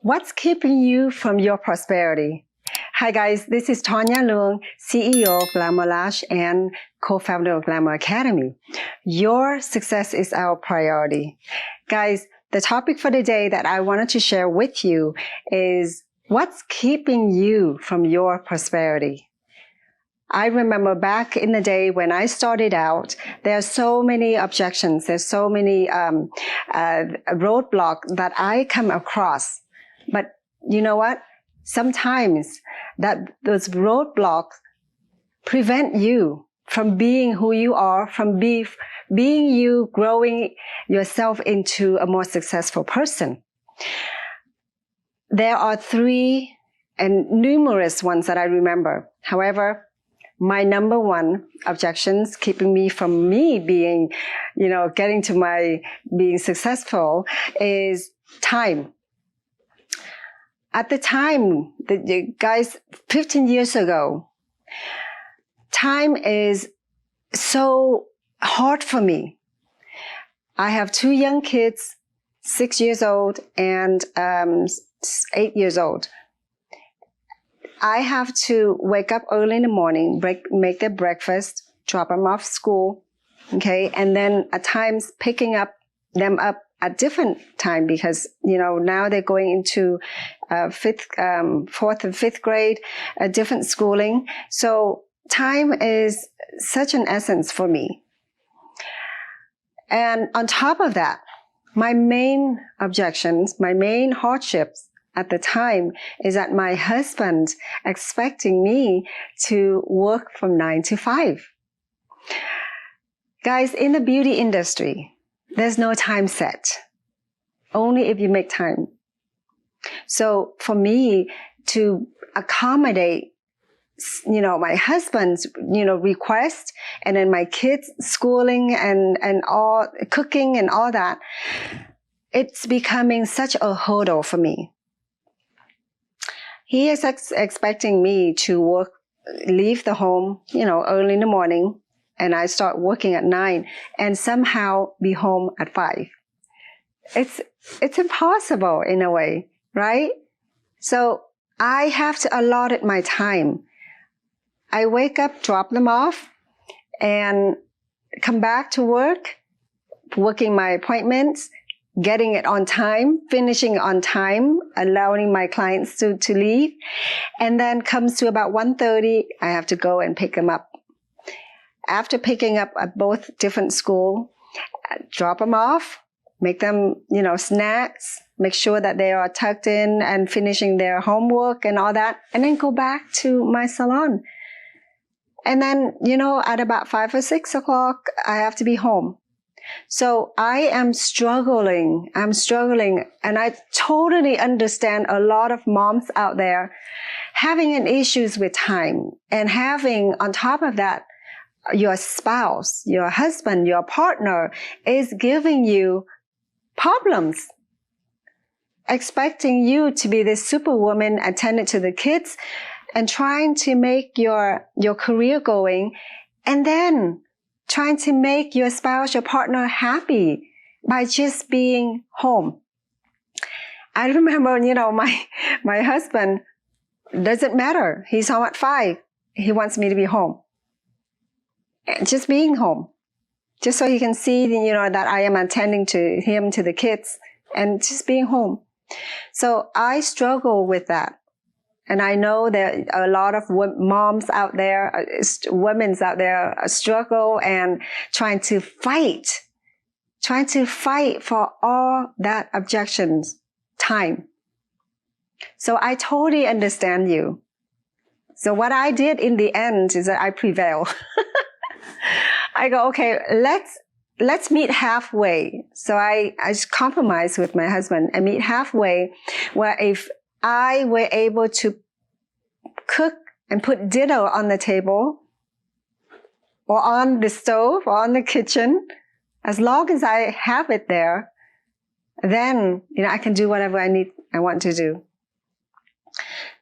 What's keeping you from your prosperity? Hi guys, this is Tanya Leung, CEO of Glamour, Lash, and co-founder of Glamour Academy. Your success is our priority. Guys, the topic for the day that I wanted to share with you is what's keeping you from your prosperity? I remember back in the day when I started out, there are so many objections, there's so many roadblocks that I come across. But you know what? Sometimes those roadblocks prevent you from being who you are, from being you, growing yourself into a more successful person. There are 3 and numerous ones that I remember. However, my number one objections keeping me from being, getting to my being successful is time. At the time, guys, 15 years ago, time is so hard for me. I have 2 young kids, 6 years old and 8 years old. I have to wake up early in the morning, make their breakfast, drop them off school, okay, and then at times picking them up at different time because, now they're going into 4th and 5th grade, a different schooling. So time is such an essence for me. And on top of that, my main objections, my main hardships at the time is that my husband expecting me to work from 9 to 5. Guys, in the beauty industry, there's no time set. Only if you make time. So for me to accommodate, my husband's, request and then my kids' schooling and all cooking and all that, it's becoming such a hurdle for me. He is expecting me to leave the home, early in the morning, and I start working at 9 and somehow be home at 5. It's impossible in a way, right? So I have to allot my time. I wake up, drop them off, and come back to work, working my appointments, getting it on time, finishing on time, allowing my clients to leave. And then comes to about 1:30, I have to go and pick them up. After picking up at both different schools, drop them off, make them, snacks, make sure that they are tucked in and finishing their homework and all that, and then go back to my salon. And then, at about 5 or 6 o'clock, I have to be home. So I am struggling. And I totally understand a lot of moms out there having an issues with time and having, on top of that, your spouse, your husband, your partner is giving you problems, expecting you to be this superwoman, attending to the kids and trying to make your career going, and then trying to make your spouse, your partner happy by just being home. I remember, my husband, doesn't matter. He's home at 5. He wants me to be home. Just being home. Just so he can see, that I am attending to him, to the kids, and just being home. So I struggle with that. And I know that a lot of moms out there, women's out there struggle and trying to fight for all that objections, time. So I totally understand you. So what I did in the end is that I prevail. I go, okay, let's meet halfway. So I compromise with my husband and meet halfway, where if I were able to cook and put dinner on the table or on the stove or on the kitchen, as long as I have it there, then, I can do whatever I want to do.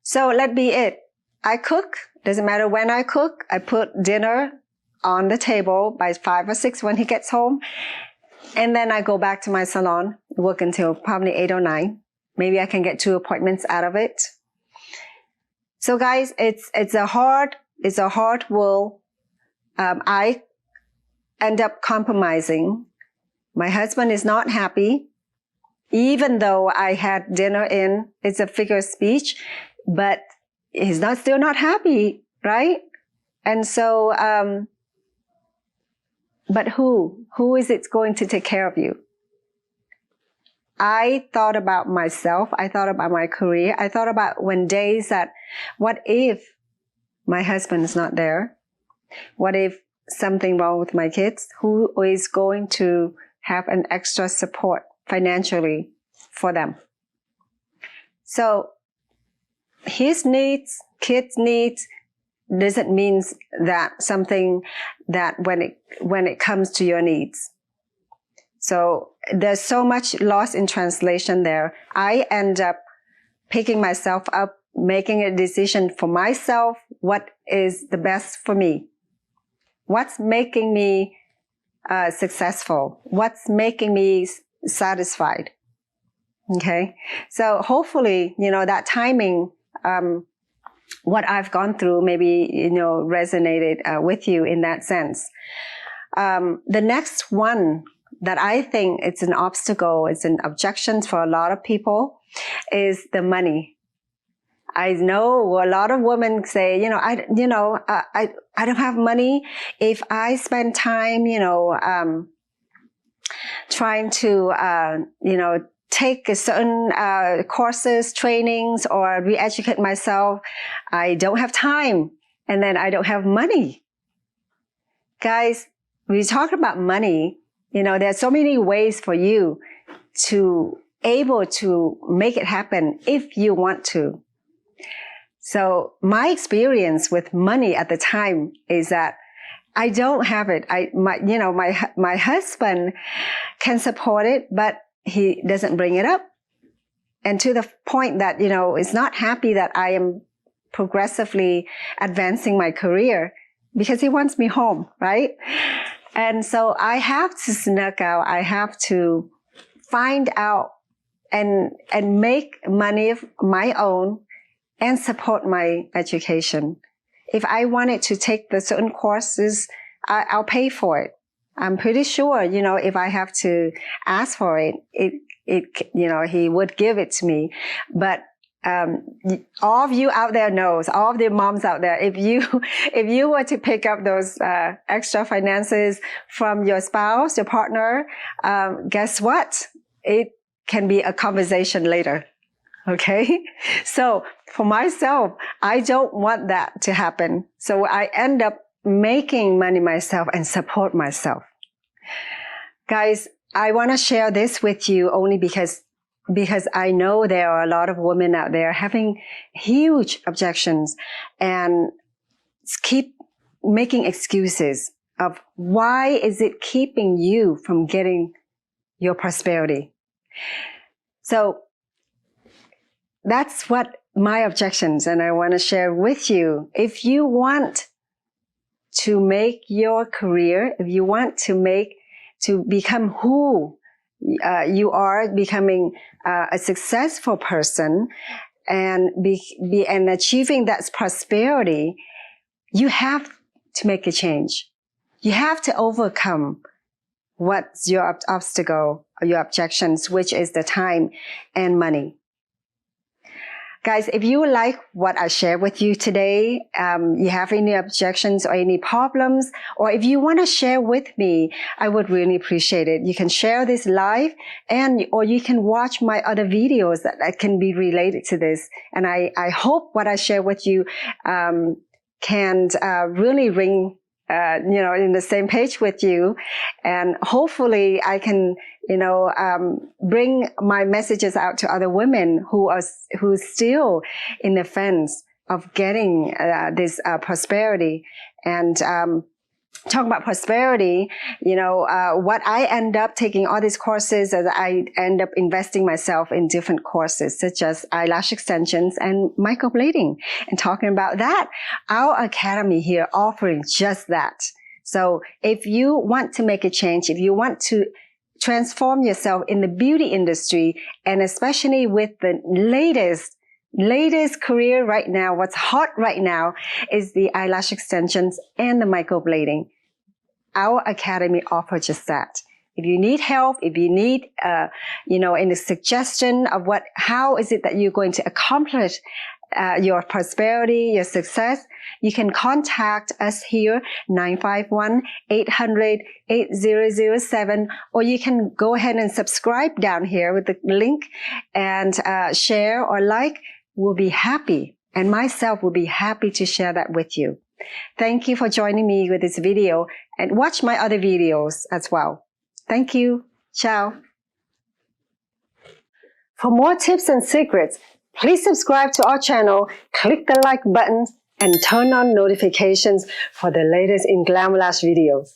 So let be it. I cook. Doesn't matter when I cook. I put dinner on the table by 5 or 6 when he gets home. And then I go back to my salon, work until probably 8 or 9. Maybe I can get 2 appointments out of it. So guys, it's a hard world. I end up compromising. My husband is not happy, even though I had dinner in. It's a figure of speech, but he's still not happy, right? And so, but who is it going to take care of you? I thought about myself. I thought about my career. I thought about when days that, what if my husband is not there? What if something wrong with my kids? Who is going to have an extra support financially for them? So his needs, kids' needs, doesn't mean that something that when it comes to your needs. So there's so much loss in translation there. I end up picking myself up, making a decision for myself. What is the best for me? What's making me successful? What's making me satisfied? Okay. So hopefully, that timing, what I've gone through maybe, resonated with you in that sense. The next one that I think it's an obstacle, it's an objection for a lot of people, is the money. I know a lot of women say, I don't have money. If I spend time, trying to, take a certain courses, trainings, or re-educate myself, I don't have time, and then I don't have money. Guys, we talk about money. There's so many ways for you to able to make it happen if you want to. So my experience with money at the time is that I don't have it. My husband can support it, but he doesn't bring it up. And to the point that, is not happy that I am progressively advancing my career because he wants me home, right? And so I have to sneak out. I have to find out and make money of my own and support my education. If I wanted to take the certain courses, I'll pay for it. I'm pretty sure, if I have to ask for it, he would give it to me. But all of you out there knows, all of the moms out there, if you were to pick up those extra finances from your spouse, your partner, guess what? It can be a conversation later. Okay? So for myself, I don't want that to happen. So I end up making money myself and support myself. Guys, I want to share this with you only because I know there are a lot of women out there having huge objections and keep making excuses of why is it keeping you from getting your prosperity. So that's what my objections, and I want to share with you. If you want to make your career, if you want to become who you are, becoming a successful person and and achieving that prosperity, you have to make a change. You have to overcome what's your obstacle or your objections, which is the time and money. Guys, if you like what I shared with you today, you have any objections or any problems, or if you want to share with me, I would really appreciate it. You can share this live or you can watch my other videos that can be related to this. And I hope what I share with you can really ring in the same page with you. And hopefully I can, bring my messages out to other women who's still in the fence of getting this prosperity. And talking about prosperity, what I end up taking all these courses, as I end up investing myself in different courses, such as eyelash extensions and microblading. And talking about that, our academy here offering just that. So if you want to make a change, if you want to transform yourself in the beauty industry, and especially with the latest career right now, what's hot right now is the eyelash extensions and the microblading. Our academy offers just that. If you need help, if you need, any suggestion of how is it that you're going to accomplish your prosperity, your success, you can contact us here, 951-800-8007, or you can go ahead and subscribe down here with the link and share or like. We'll be happy, and myself will be happy to share that with you. Thank you for joining me with this video, and watch my other videos as well. Thank you. Ciao. For more tips and secrets, please subscribe to our channel, click the like button, and turn on notifications for the latest in Glamour Lash videos.